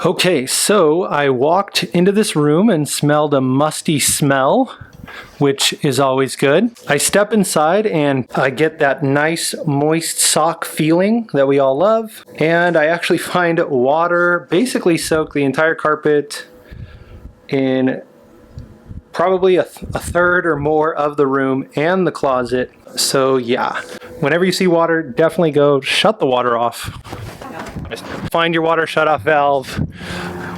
Okay, so I walked into this room and smelled a musty smell, which is always good. I step inside and I get that nice moist sock feeling that we all love. And I actually find water basically soak the entire carpet in probably a third or more of the room and the closet. So yeah, whenever you see water, definitely go shut the water off. Find your water shut off valve.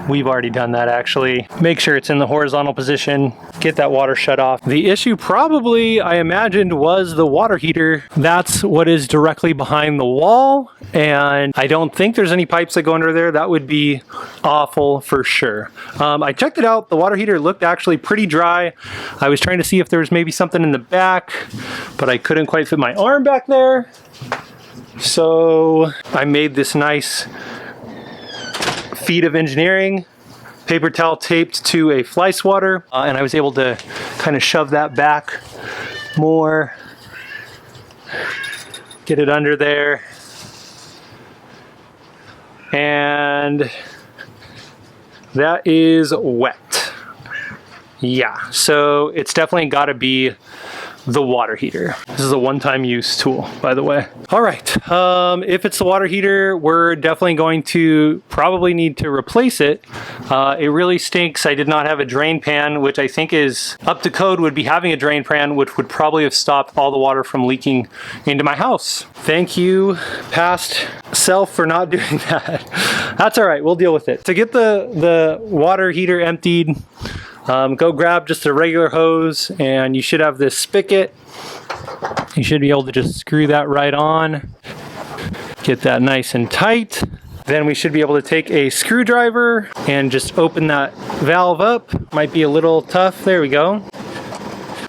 We've already done that actually. Make sure it's in the horizontal position. Get that water shut off. The issue probably, I imagined, was the water heater. That's what is directly behind the wall. And I don't think there's any pipes that go under there. That would be awful for sure. I checked it out. The water heater looked actually pretty dry. I was trying to see if there was maybe something in the back, but I couldn't quite fit my arm back there. So I made this nice feat of engineering, paper towel taped to a fly swatter, and I was able to kind of shove that back more, get it under there, and that is wet. Yeah, so it's definitely got to be the water heater. This is a one-time use tool, by the way. All right, if it's the water heater, we're definitely going to probably need to replace it. It really stinks. I did not have a drain pan, which I think is up to code, would be having a drain pan, which would probably have stopped all the water from leaking into my house. Thank you, past self, for not doing that. That's all right, we'll deal with it. To get the water heater emptied, go grab just a regular hose and you should have this spigot. You should be able to just screw that right on. Get that nice and tight. Then we should be able to take a screwdriver and just open that valve up. Might be a little tough. There we go.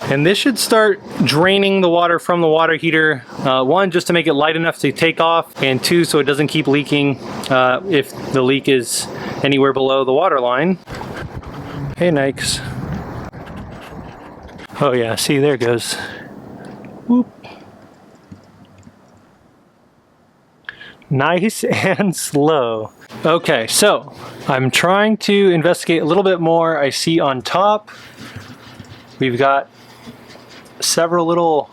And this should start draining the water from the water heater. One, just to make it light enough to take off, and two, so it doesn't keep leaking if the leak is anywhere below the water line. Hey, Nikes. Oh yeah, see, there it goes. Whoop. Nice and slow. Okay, so I'm trying to investigate a little bit more. I see on top, we've got several little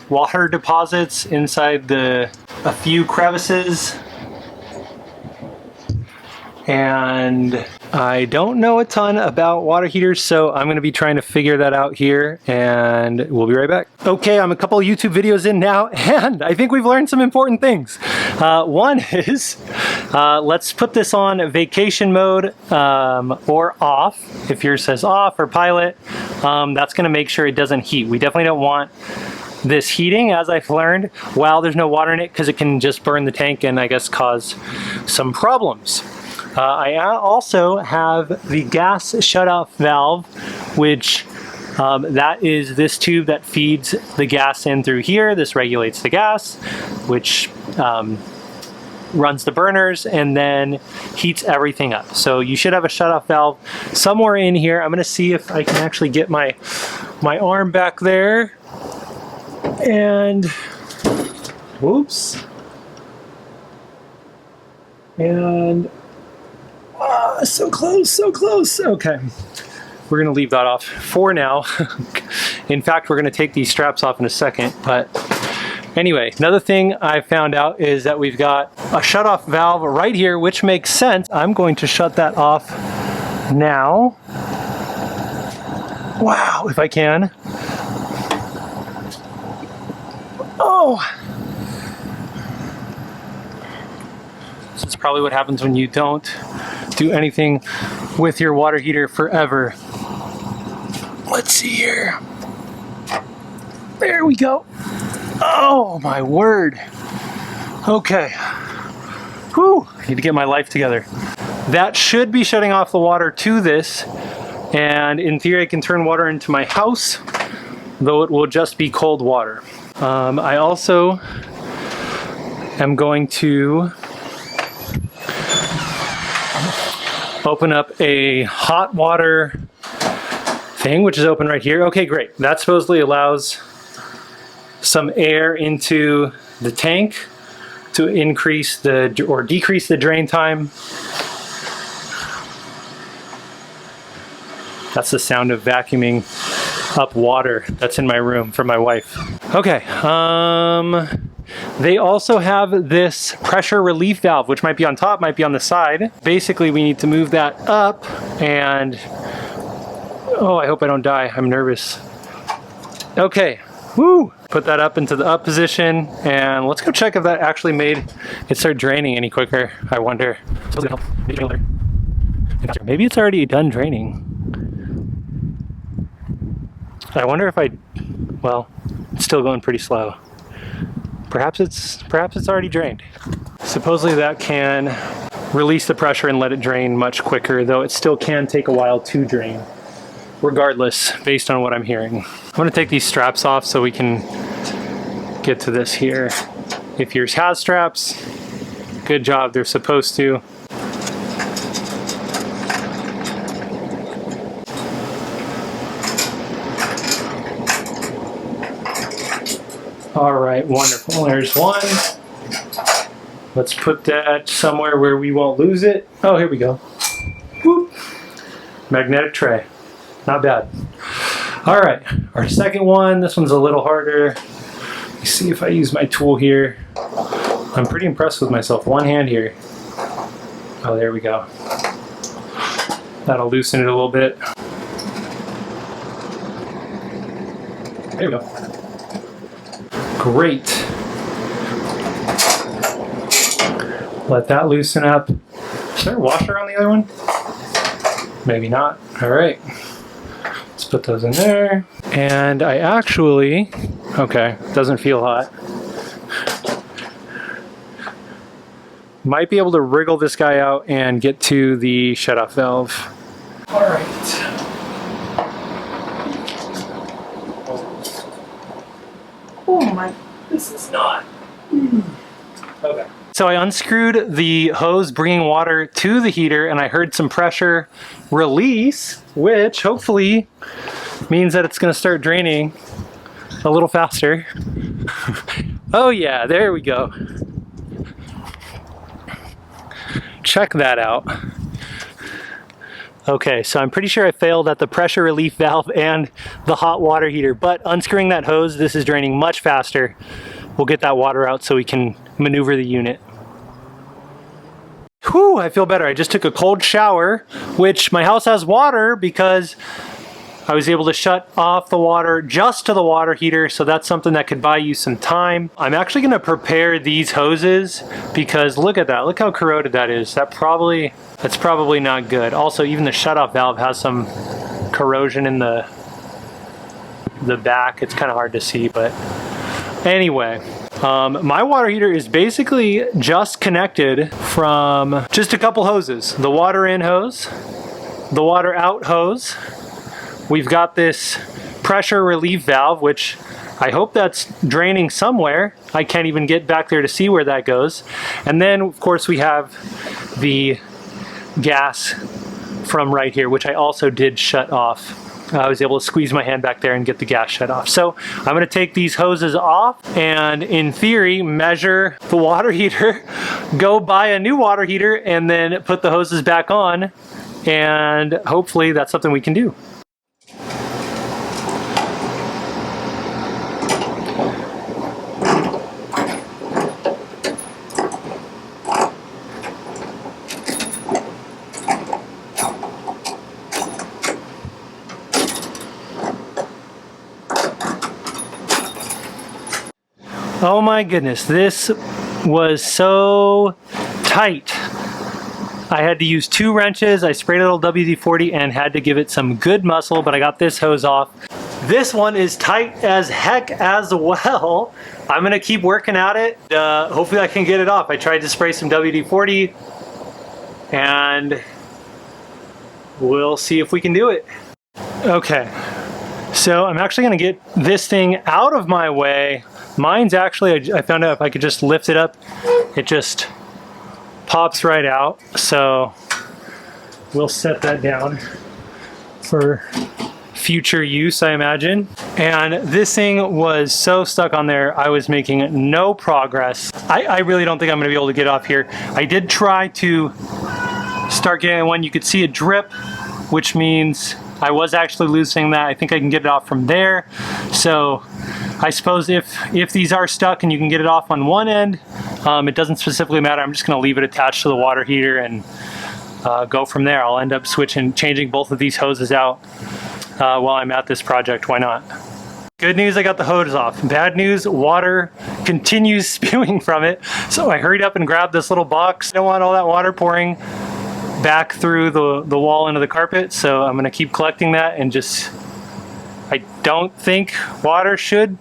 water deposits inside a few crevices. And I don't know a ton about water heaters, so I'm going to be trying to figure that out here, and we'll be right back. Okay, I'm a couple of YouTube videos in now, and I think we've learned some important things. One is, let's put this on vacation mode or off. If yours says off or pilot, that's going to make sure it doesn't heat. We definitely don't want this heating, as I've learned, while there's no water in it, because it can just burn the tank and I guess cause some problems. I also have the gas shutoff valve, which that is this tube that feeds the gas in through here. This regulates the gas, which runs the burners and then heats everything up. So you should have a shutoff valve somewhere in here. I'm going to see if I can actually get my arm back there. And whoops. And so close, so close. Okay, we're gonna leave that off for now. In fact, we're gonna take these straps off in a second, but anyway, another thing I found out is that we've got a shutoff valve right here, which makes sense. I'm going to shut that off now. Wow, if I can. Oh! This is probably what happens when you don't do anything with your water heater forever. Let's see here. There we go. Oh my word. Okay. Whew, I need to get my life together. That should be shutting off the water to this, and in theory I can turn water into my house, though it will just be cold water. I also am going to open up a hot water thing, which is open right here. Okay, great. That supposedly allows some air into the tank to increase or decrease the drain time. That's the sound of vacuuming up water that's in my room for my wife. Okay, they also have this pressure relief valve, which might be on top, might be on the side. Basically, we need to move that up and, oh, I hope I don't die. I'm nervous. Okay, woo! Put that up into the up position, and let's go check if that actually made it start draining any quicker. I wonder. Maybe it's already done draining. I wonder if well, it's still going pretty slow. Perhaps it's already drained. Supposedly that can release the pressure and let it drain much quicker, though it still can take a while to drain, regardless, based on what I'm hearing. I'm gonna take these straps off so we can get to this here. If yours has straps, good job, they're supposed to. All right, wonderful. There's one. Let's put that somewhere where we won't lose it. Oh, here we go. Whoop. Magnetic tray. Not bad. All right, our second one. This one's a little harder. Let me see if I use my tool here. I'm pretty impressed with myself. One hand here. Oh, there we go. That'll loosen it a little bit. There we go. Great. Let that loosen up. Is there a washer on the other one? Maybe not. All right. Let's put those in there. And I actually, okay, doesn't feel hot. Might be able to wriggle this guy out and get to the shutoff valve. All right. Oh my, this is not. Okay. So I unscrewed the hose bringing water to the heater, and I heard some pressure release, which hopefully means that it's gonna start draining a little faster. Oh yeah, there we go. Check that out. Okay, so I'm pretty sure I failed at the pressure relief valve and the hot water heater, but unscrewing that hose, this is draining much faster. We'll get that water out so we can maneuver the unit. Whew, I feel better. I just took a cold shower, which my house has water because I was able to shut off the water just to the water heater, so that's something that could buy you some time. I'm actually gonna prepare these hoses because look at that, look how corroded that is. That's probably not good. Also, even the shutoff valve has some corrosion in the back. It's kind of hard to see, but anyway. My water heater is basically just connected from just a couple hoses. The water in hose, the water out hose. We've got this pressure relief valve, which I hope that's draining somewhere. I can't even get back there to see where that goes. And then, of course, we have the gas from right here, which I also did shut off. I was able to squeeze my hand back there and get the gas shut off. So I'm gonna take these hoses off and in theory measure the water heater, go buy a new water heater and then put the hoses back on, and hopefully that's something we can do. Oh my goodness, this was so tight. I had to use 2 wrenches. I sprayed a little WD-40 and had to give it some good muscle, but I got this hose off. This one is tight as heck as well. I'm gonna keep working at it. Hopefully I can get it off. I tried to spray some WD-40 and we'll see if we can do it. Okay, so I'm actually gonna get this thing out of my way. Mine's actually, I found out if I could just lift it up, it just pops right out. So we'll set that down for future use, I imagine. And this thing was so stuck on there, I was making no progress. I really don't think I'm gonna be able to get off here. I did try to start getting one. You could see a drip, which means I was actually loosening that. I think I can get it off from there. So I suppose if these are stuck and you can get it off on one end, it doesn't specifically matter. I'm just going to leave it attached to the water heater and go from there. I'll end up changing both of these hoses out while I'm at this project. Why not? Good news, I got the hose off. Bad news, water continues spewing from it. So I hurried up and grabbed this little box. I don't want all that water pouring back through the wall into the carpet. So I'm gonna keep collecting that and I don't think water should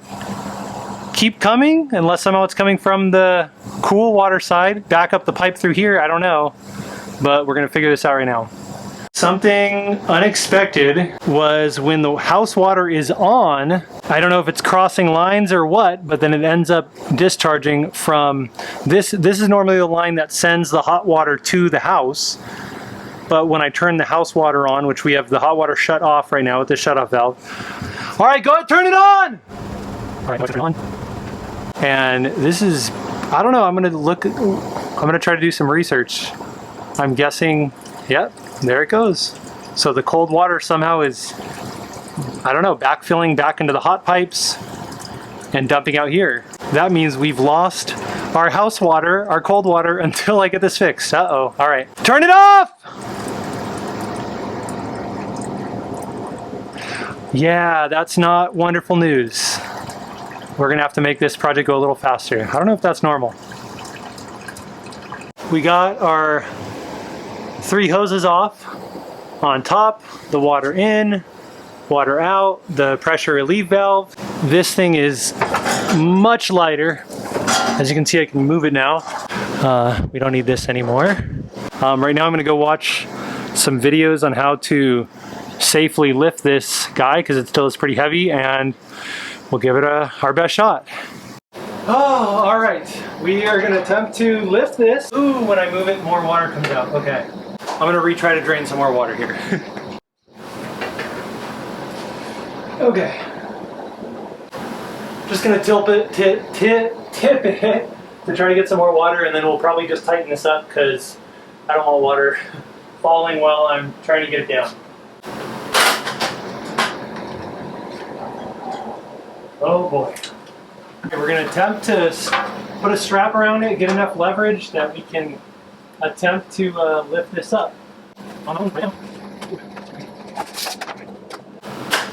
keep coming unless somehow it's coming from the cool water side. Back up the pipe through here, I don't know. But we're gonna figure this out right now. Something unexpected was when the house water is on, I don't know if it's crossing lines or what, but then it ends up discharging from this. This is normally the line that sends the hot water to the house. But when I turn the house water on, which we have the hot water shut off right now with the shut off valve. All right, go ahead, turn it on. All right, turn it on. And this is, I don't know, I'm gonna try to do some research. I'm guessing, yep. There it goes. So the cold water somehow is, I don't know, backfilling back into the hot pipes and dumping out here. That means we've lost our house water, our cold water, until I get this fixed. Uh-oh. All right. Turn it off! Yeah, that's not wonderful news. We're gonna have to make this project go a little faster. I don't know if that's normal. We got our 3 hoses off. On top, the water in, water out, the pressure relief valve. This thing is much lighter. As you can see, I can move it now. We don't need this anymore. Right now I'm gonna go watch some videos on how to safely lift this guy because it still is pretty heavy, and we'll give it our best shot. Oh, all right. We are gonna attempt to lift this. Ooh, when I move it, more water comes out. Okay. I'm gonna retry to drain some more water here. Okay. Just gonna tip it to try to get some more water, and then we'll probably just tighten this up because I don't want water falling while I'm trying to get it down. Oh boy. Okay, we're gonna attempt to put a strap around it, get enough leverage that we can attempt to lift this up.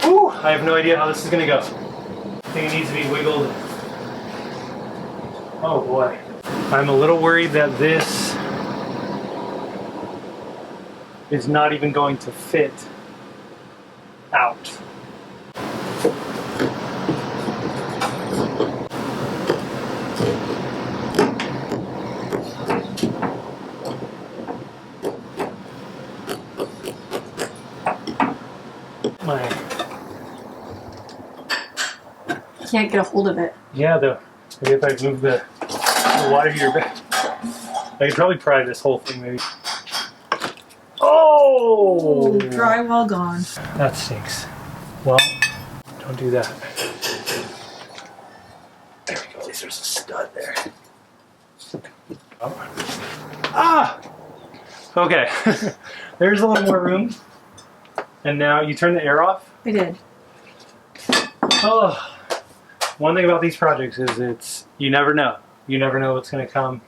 Ooh, I have no idea how this is going to go. I think it needs to be wiggled. Oh boy. I'm a little worried that this is not even going to fit out. Can't get a hold of it. Yeah, maybe if I move the water heater back, I could probably pry this whole thing maybe. Oh! Drywall gone. That stinks. Well, don't do that. There we go. At least there's a stud there. Oh. Ah! Okay. There's a little more room. And now you turn the air off? I did. Oh. One thing about these projects is you never know. You never know what's going to come.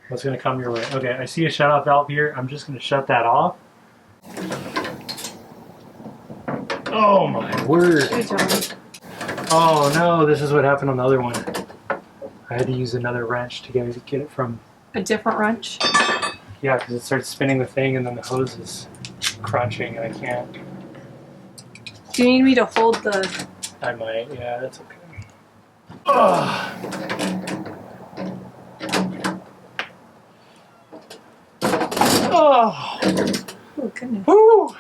What's going to come your way. Okay, I see a shut-off valve here. I'm just going to shut that off. Oh my word. Good job. Oh no, this is what happened on the other one. I had to use another wrench to get it from... A different wrench? Yeah, because it starts spinning the thing and then the hose is crunching and I can't. Do you need me to hold the... I might, yeah, that's okay. Oh. Oh. Oh, goodness. Woo.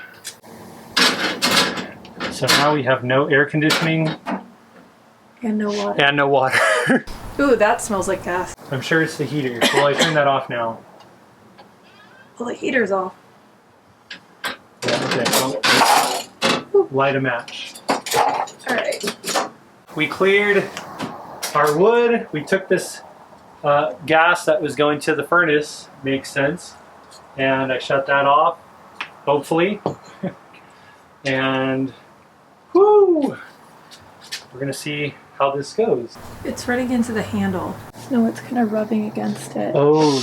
So now we have no air conditioning. And no water. And no water. Ooh, that smells like gas. I'm sure it's the heater. Well, I turn that off now. Well, the heater's off. Yeah, okay. Well, light a match. Alright. We cleared our wood. We took this gas that was going to the furnace, makes sense, and I shut that off, hopefully. And whoo! We're gonna see how this goes. It's running into the handle. No, it's kind of rubbing against it. Oh,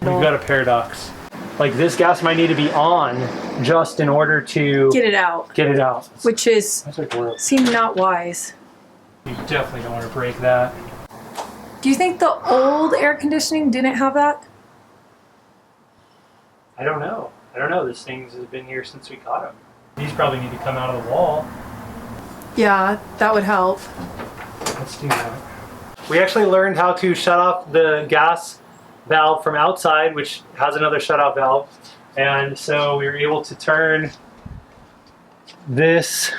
we've got a paradox. Like this gas might need to be on just in order to Get it out. Get it out. Which is seemed not wise. You definitely don't want to break that. Do you think the old air conditioning didn't have that? I don't know. I don't know. This thing's been here since we got them. These probably need to come out of the wall. Yeah, that would help. Let's do that. We actually learned how to shut off the gas valve from outside, which has another shut-off valve. And so we were able to turn this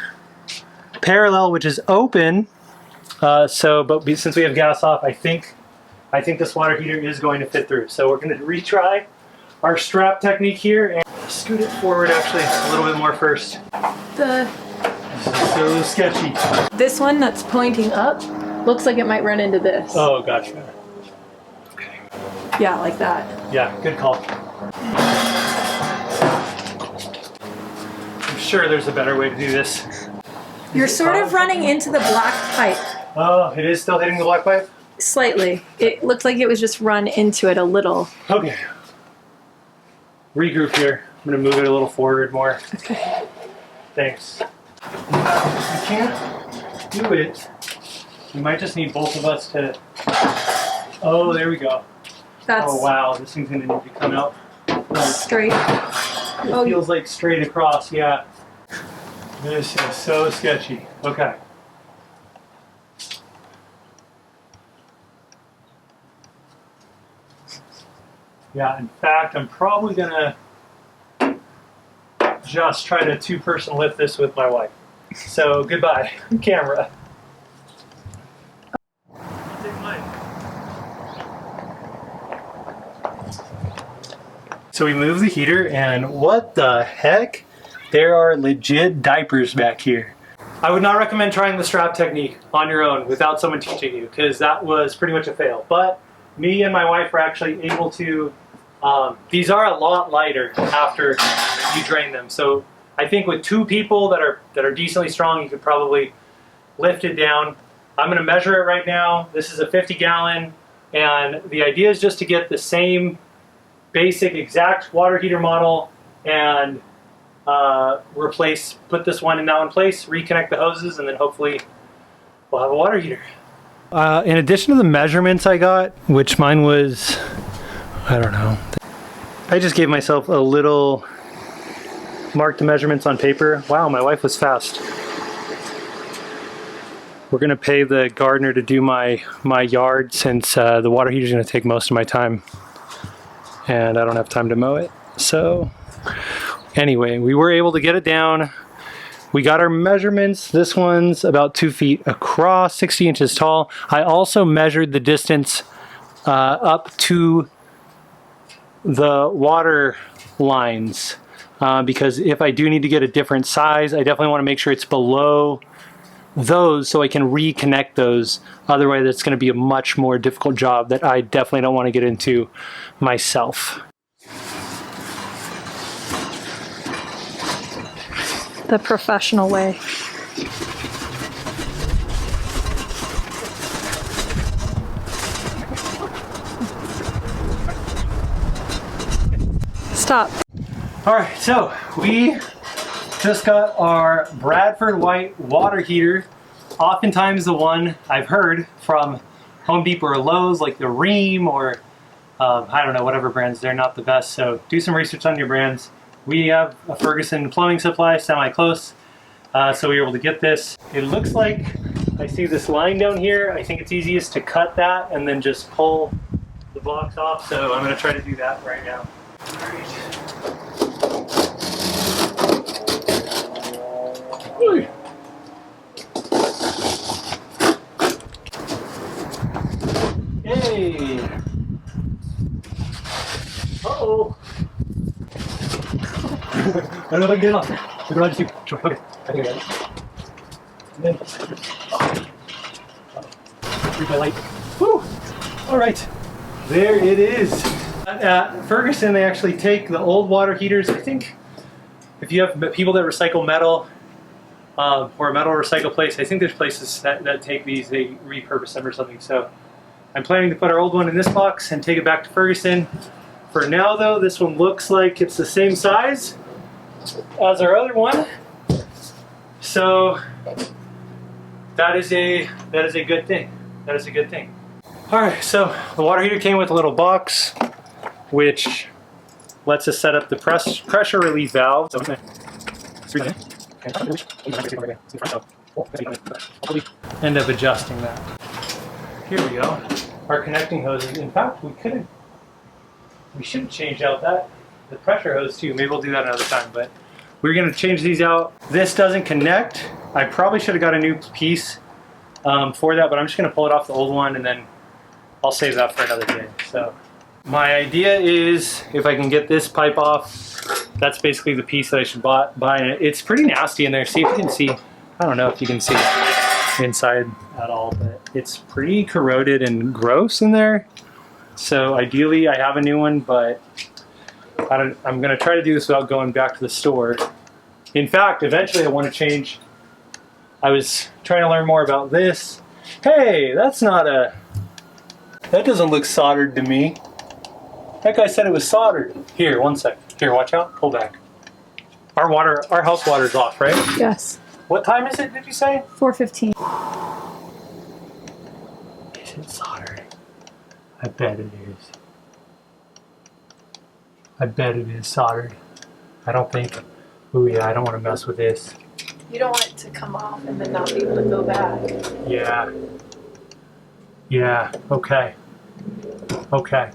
parallel, which is open. Since we have gas off, I think this water heater is going to fit through. So we're going to retry our strap technique here and scoot it forward actually a little bit more first. This is so sketchy. This one that's pointing up looks like it might run into this. Oh, gotcha. Okay. Yeah, like that. Yeah, good call. I'm sure there's a better way to do this. You're sort of running into the black pipe. Oh, it is still hitting the black pipe? Slightly. It looked like it was just run into it a little. Okay. Regroup here. I'm gonna move it a little forward more. Okay. Thanks. I can't do it. We might just need both of us to... Oh, there we go. That's oh, wow. This thing's gonna need to come out. Straight. It feels like straight across, yeah. This is so sketchy. Okay. Yeah, in fact, I'm probably gonna just try to two-person lift this with my wife. So, goodbye, camera. So we moved the heater, and what the heck? There are legit diapers back here. I would not recommend trying the strap technique on your own without someone teaching you, because that was pretty much a fail. But me and my wife were actually able to, these are a lot lighter after you drain them. So I think with two people that are decently strong, you could probably lift it down. I'm gonna measure it right now. This is a 50-gallon, and the idea is just to get the same basic exact water heater model and put this one and that one in place, reconnect the hoses, and then hopefully we'll have a water heater. In addition to the measurements I got, which mine was, I don't know, I just gave myself a little, mark the measurements on paper. Wow, my wife was fast. We're gonna pay the gardener to do my yard, since the water heater is gonna take most of my time and I don't have time to mow it. So anyway, we were able to get it down. We got our measurements. This one's about 2 feet across, 60 inches tall. I also measured the distance up to the water lines because if I do need to get a different size, I definitely want to make sure it's below those so I can reconnect those. Otherwise, it's going to be a much more difficult job that I definitely don't want to get into myself. The professional way. Stop. All right, so we just got our Bradford White water heater. Oftentimes the one I've heard from Home Depot or Lowe's, like the Ream or I don't know, whatever brands, they're not the best. So do some research on your brands. We have a Ferguson plumbing supply, semi-close. So we were able to get this. It looks like I see this line down here. I think it's easiest to cut that and then just pull the box off. So I'm gonna try to do that right now. All right. Ooh. Hey! Uh-oh! I don't know if I can get it off. The garage too. Sure, okay. I think I got it. And then, read my light. Woo! Alright. There it is. At Ferguson, they actually take the old water heaters. I think if you have people that recycle metal, or a metal recycle place, I think there's places that take these, they repurpose them or something. So I'm planning to put our old one in this box and take it back to Ferguson. For now though, this one looks like it's the same size as our other one. So that is a good thing. That is a good thing. All right, so the water heater came with a little box, which lets us set up the pressure relief valve. End up adjusting that. Here we go. Our connecting hoses. In fact, we should have changed out the pressure hose too. Maybe we'll do that another time, but we're gonna change these out. This doesn't connect. I probably should have got a new piece for that, but I'm just gonna pull it off the old one and then I'll save that for another day. So my idea is if I can get this pipe off, that's basically the piece that I should buy. It's pretty nasty in there. See if you can see. I don't know if you can see inside at all, but it's pretty corroded and gross in there. So ideally I have a new one, but I'm gonna try to do this without going back to the store. In fact, eventually I want to change. I was trying to learn more about this. Hey, that doesn't look soldered to me. That guy said it was soldered. Here, one sec. Here, watch out. Pull back. Our house water's off, right? Yes. What time is it, did you say? 4:15. Is it soldered? I bet it is. I bet it is soldered. I don't think. Ooh, yeah, I don't want to mess with this. You don't want it to come off and then not be able to go back. Yeah. Yeah, okay. Okay.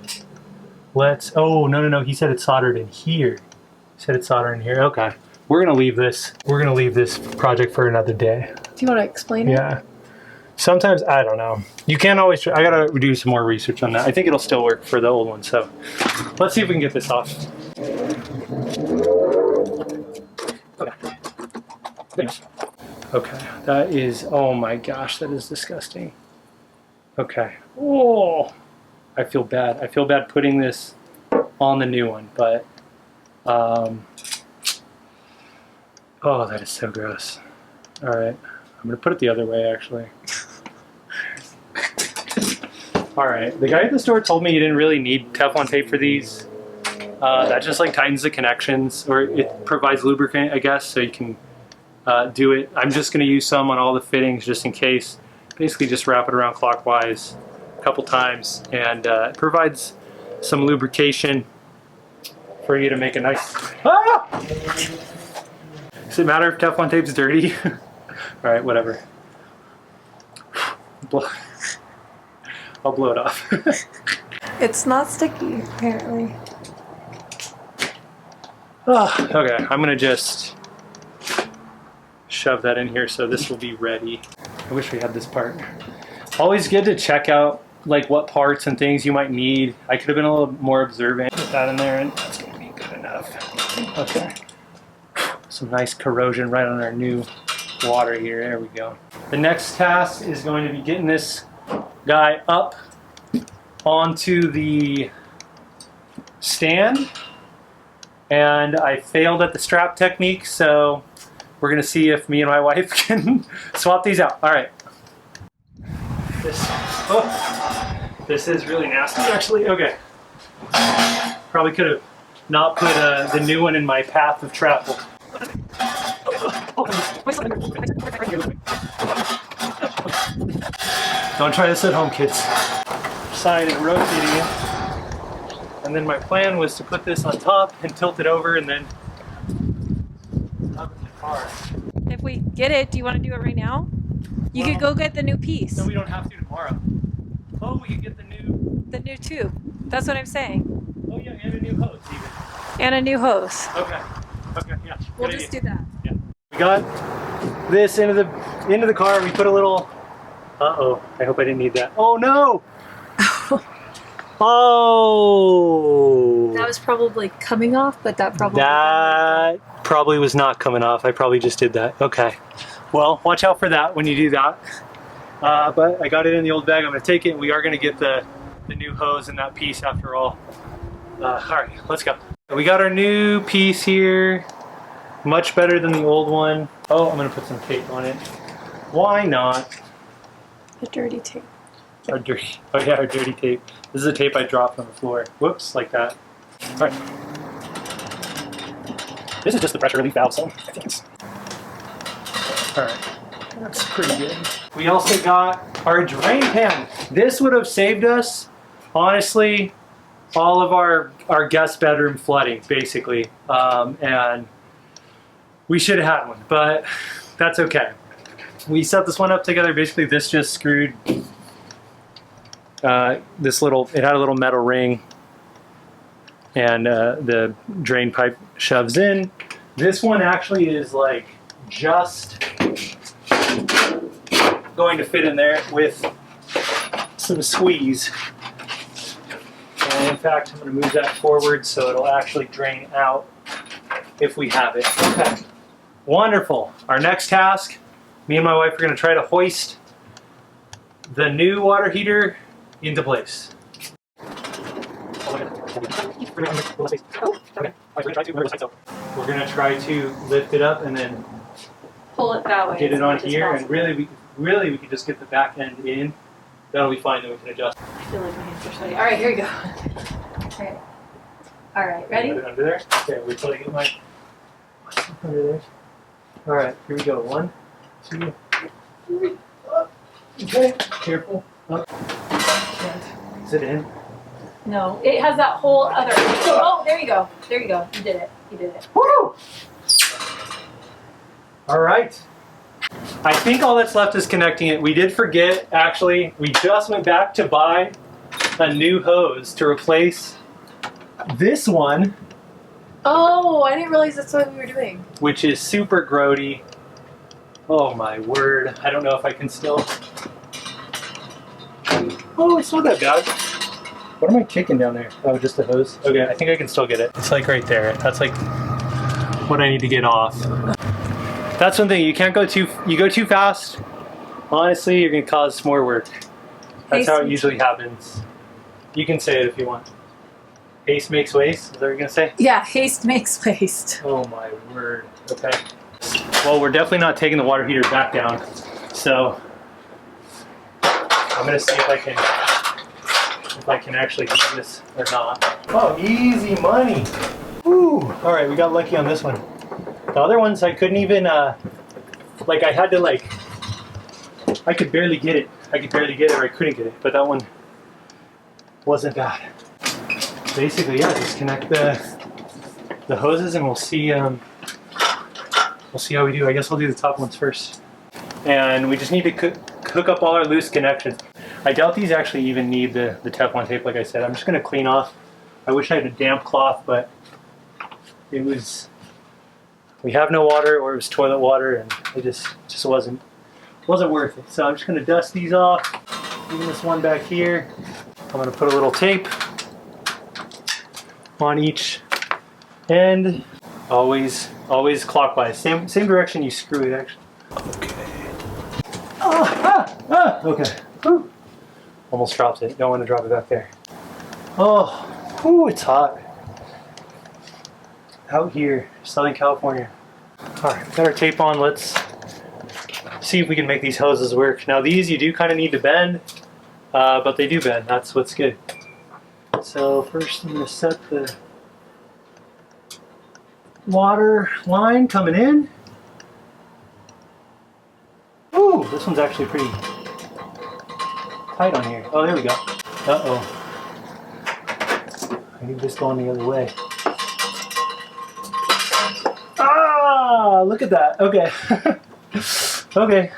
Oh, no. He said it's soldered in here. He said it's soldered in here. Okay. We're going to leave this. We're going to leave this project for another day. Do you want to explain it? Yeah. Sometimes, I don't know. You can't always, I got to do some more research on that. I think it'll still work for the old one. So let's see if we can get this off. Okay. That is, oh my gosh, that is disgusting. Okay. Oh, I feel bad. I feel bad putting this on the new one, but oh, that is so gross. All right, I'm gonna put it the other way actually. All right, the guy at the store told me you didn't really need Teflon tape for these. That just like tightens the connections, or it provides lubricant, I guess, so you can do it. I'm just gonna use some on all the fittings just in case. Basically just wrap it around clockwise a couple times, and it provides some lubrication for you to make a nice... Ah! Does it matter if Teflon tape's dirty? Alright, whatever. I'll blow it off. It's not sticky, apparently. Okay, I'm gonna just shove that in here so this will be ready. I wish we had this part. Always good to check out like what parts and things you might need. I could have been a little more observant. Put that in there and that's gonna be good enough. Okay. Some nice corrosion right on our new water here. There we go. The next task is going to be getting this guy up onto the stand. And I failed at the strap technique, so we're gonna see if me and my wife can swap these out. All right. This is really nasty, actually. Okay. Probably could have not put the new one in my path of travel. Don't try this at home, kids. Side and rotating it. And then my plan was to put this on top and tilt it over and then up in the car. If we get it, do you want to do it right now? You could go get the new piece. No, we don't have to tomorrow. Oh, we could get the new tube. That's what I'm saying. Oh yeah, and a new hose even. And a new hose. Okay. Okay, yeah. We'll just do that. Yeah. We got this into the car. We put a little. Uh-oh. I hope I didn't need that. Oh no! Oh. That was probably coming off, but that probably was not coming off. I probably just did that. Okay. Well, watch out for that when you do that. But I got it in the old bag. I'm going to take it, and we are going to get the new hose in that piece after all. All right, let's go. We got our new piece here. Much better than the old one. Oh, I'm gonna put some tape on it. Why not? The dirty tape. Our dirty, oh yeah, our dirty tape. This is a tape I dropped on the floor. Whoops, like that. All right. This is just the pressure relief valve, so I think it's... All right, that's pretty good. We also got our drain pan. This would have saved us, honestly, all of our guest bedroom flooding, basically. And we should have had one, but that's okay. We set this one up together. Basically, this just screwed this little, it had a little metal ring, and the drain pipe shoves in. This one actually is like just going to fit in there with some squeeze. And in fact, I'm going to move that forward so it'll actually drain out if we have it. Okay, wonderful. Our next task, me and my wife are going to try to hoist the new water heater into place. We're going to try to lift it up and then Pull it that way. get it on as much as here, and possible. really we could just get the back end in. That'll be fine, then we can adjust. I feel like my hands are sweaty. All right, here we go. All right, ready? Put it under there. Okay, wait till I get my under there. All right, here we go. 1, 2, 3. Up. Okay, careful. Up. Is it in? No, it has that whole other. Oh, there you go. There you go. You did it. You did it. Woo! All right. I think all that's left is connecting it. We did forget, actually, we just went back to buy a new hose to replace this one, Oh, I didn't realize that's what we were doing. which is super grody. Oh my word. I don't know if I can still. Oh, it's not that bad. What am I kicking down there? Oh, just the hose? Okay, I think I can still get it. It's like right there. That's like what I need to get off. That's one thing, you can't go too, you go too fast, honestly, you're gonna cause more work. That's how it usually happens. You can say it if you want. Haste makes waste, is that what you're gonna say? Yeah, haste makes waste. Oh my word, okay. Well, we're definitely not taking the water heater back down, so I'm gonna see if I can actually do this or not. Oh, easy money. Woo, all right, we got lucky on this one. The other ones I couldn't even, like I had to like, I could barely get it. I could barely get it or I couldn't get it, but that one wasn't bad. Basically, yeah, just connect the hoses and we'll see how we do. I guess we'll do the top ones first. And we just need to hook up all our loose connections. I doubt these actually even need the Teflon tape, like I said. I'm just gonna clean off. I wish I had a damp cloth, but it was, we have no water, or it was toilet water, and it just wasn't worth it. So I'm just gonna dust these off. Even this one back here, I'm gonna put a little tape on each end. Always clockwise. Same direction you screw it, actually. Okay. Okay. Whew. Almost dropped it. Don't want to drop it back there. Oh, whew, it's hot out here, Southern California. All right, got our tape on. Let's see if we can make these hoses work. Now these you do kind of need to bend, but they do bend. That's what's good. So first I'm going to set the water line coming in. Ooh, this one's actually pretty tight on here. Oh, there we go. Uh-oh. I need this going the other way. Ah, look at that. Okay. Okay.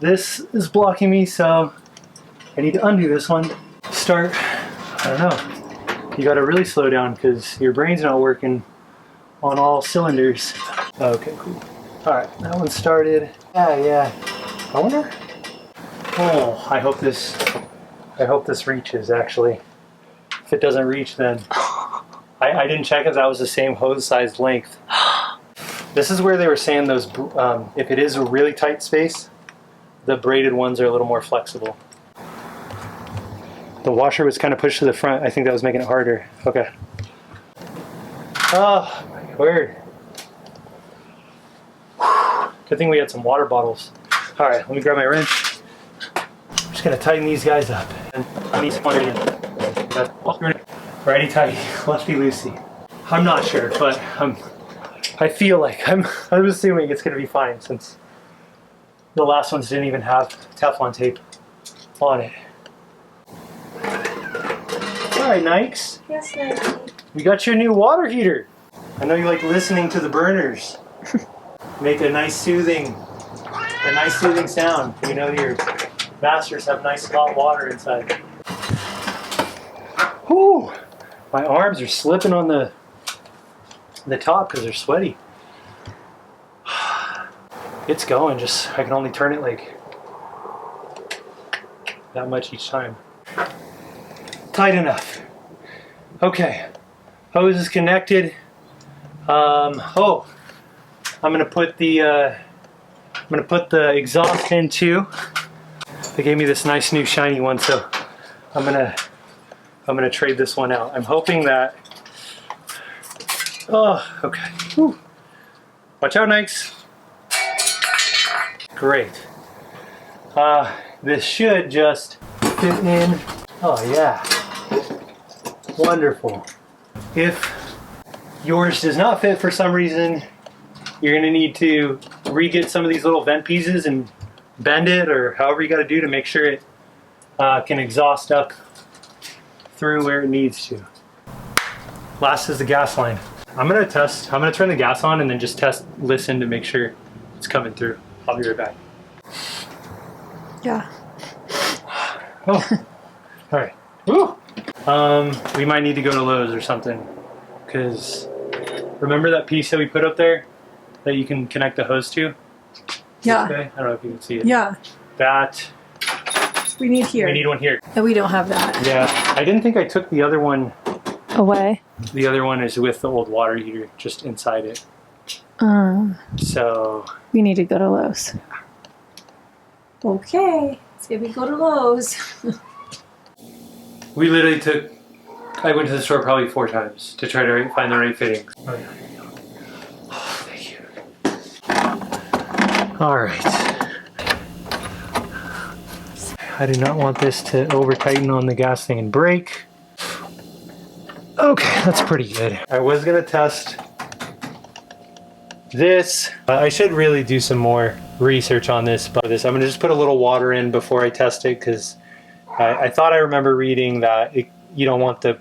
This is blocking me, so I need to undo this one. Start, I don't know. You gotta really slow down because your brain's not working on all cylinders. Okay, cool. All right, that one started. Yeah. I wonder. Oh, I hope this reaches actually. If it doesn't reach, then I didn't check if that was the same hose size length. This is where they were saying those. If it is a really tight space, the braided ones are a little more flexible. The washer was kind of pushed to the front. I think that was making it harder. Okay. Oh my word. Good thing we had some water bottles. All right, let me grab my wrench. I'm just gonna tighten these guys up. Righty tighty, lefty loosey. I'm not sure, but I feel like I'm assuming it's gonna be fine since the last ones didn't even have Teflon tape on it. All right, Nikes. Yes, Nike. We got your new water heater. I know you like listening to the burners. Make a nice soothing sound. You know your masters have nice hot water inside. Whew! My arms are slipping on the top because they're sweaty. It's going, just I can only turn it like that much each time. Tight enough. Okay, hose is connected. I'm gonna put the exhaust in too. They gave me this nice new shiny one, so I'm gonna trade this one out. I'm hoping that. Oh, okay. Whew. Watch out, Nikes. Great. This should just fit in. Oh yeah. Wonderful. If yours does not fit for some reason, you're gonna need to re-get some of these little vent pieces and bend it, or however you gotta do to make sure it can exhaust up through where it needs to. Last is the gas line. I'm gonna turn the gas on and then just listen to make sure it's coming through. I'll be right back. Yeah. Oh, all right. Woo! We might need to go to Lowe's or something, because remember that piece that we put up there that you can connect the hose to? Yeah. Okay. I don't know if you can see it. Yeah. That. We need here. We need one here. And we don't have that. Yeah. I didn't think I took the other one. Away. The other one is with the old water heater just inside it. So. We need to go to Lowe's. Okay, let's get me go to Lowe's. We literally I went to the store probably 4 times to try to find the right fittings. Oh, yeah. Oh, thank you. All right. I do not want this to over tighten on the gas thing and break. Okay, that's pretty good. I was gonna test this. I should really do some more research on this, but I'm gonna just put a little water in before I test it, because I thought I remember reading that you don't want it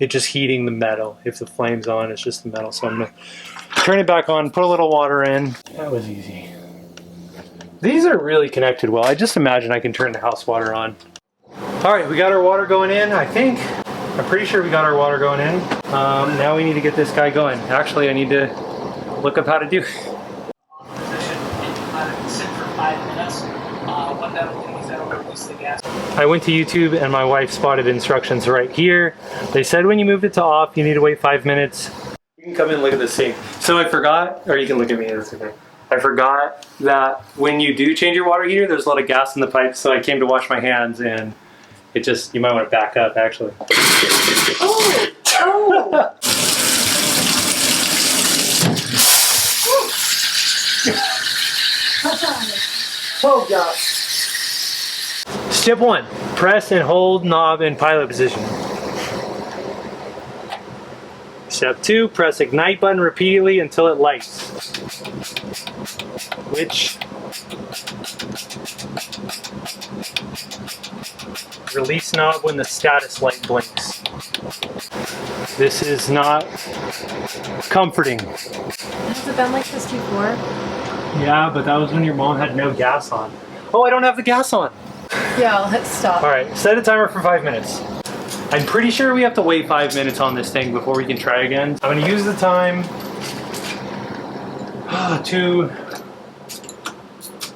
just heating the metal. If the flame's on, it's just the metal. So I'm gonna turn it back on, put a little water in. That was easy. These are really connected well. I just imagine I can turn the house water on. All right, we got our water going in, I think. I'm pretty sure we got our water going in. Now we need to get this guy going. Actually, I need to look up how to do it. I went to YouTube and my wife spotted instructions right here. They said when you moved it to off, you need to wait 5 minutes. You can come in and look at this sink. So I forgot, or you can look at me, that's okay. I forgot that when you do change your water heater, there's a lot of gas in the pipe, so I came to wash my hands and you might want to back up actually. Oh! Oh! Oh God. Step 1, press and hold knob in pilot position. Step 2, press ignite button repeatedly until it lights. Release knob when the status light blinks. This is not comforting. Has it been like this before? Yeah, but that was when your mom had no gas on. Oh, I don't have the gas on. Yeah, let's stop. All right, set a timer for 5 minutes. I'm pretty sure we have to wait 5 minutes on this thing before we can try again. I'm gonna use the time to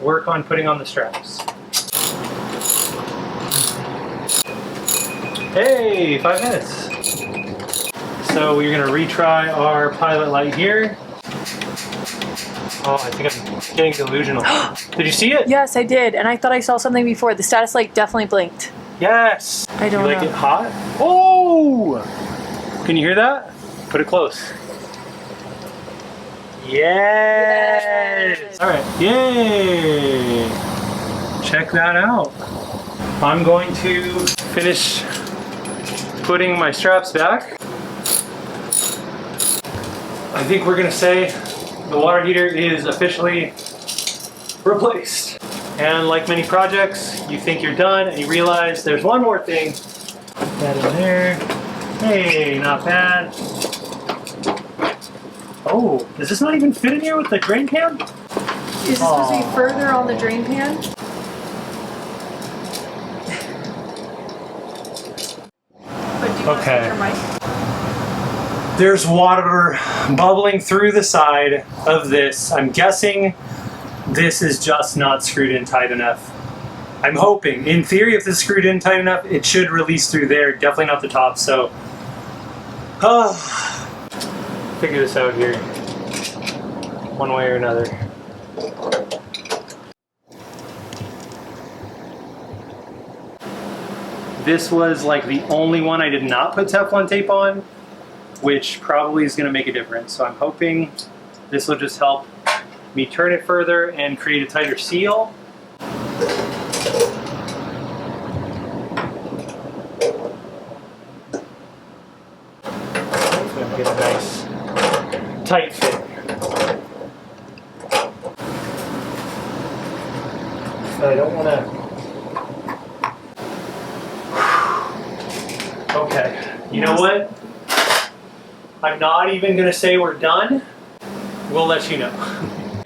work on putting on the straps. Hey, 5 minutes. So we're gonna retry our pilot light here. Oh, I think I'm getting delusional. Did you see it? Yes, I did. And I thought I saw something before. The status light definitely blinked. Yes. I don't know. You like know. it hot? Oh! Can you hear that? Put it close. Yes! All right, yay! Check that out. I'm going to finish putting my straps back. I think we're gonna say the water heater is officially replaced. And like many projects, you think you're done and you realize there's one more thing. Put that in there. Hey, not bad. Oh, does this not even fit in here with the drain pan? Is this supposed to be further on the drain pan? But do you want to Okay. switch your mic? There's water bubbling through the side of this. I'm guessing this is just not screwed in tight enough. I'm hoping. In theory, if this is screwed in tight enough, it should release through there. Definitely not the top, so... figure this out here. One way or another. This was like the only one I did not put Teflon tape on, which probably is going to make a difference. So I'm hoping this will just help me turn it further and create a tighter seal. Hopefully I'll get a nice tight fit. But I don't want to... Okay, you know what? I'm not even gonna say we're done. We'll let you know.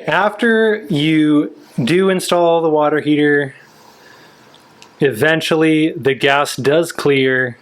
After you do install the water heater, eventually the gas does clear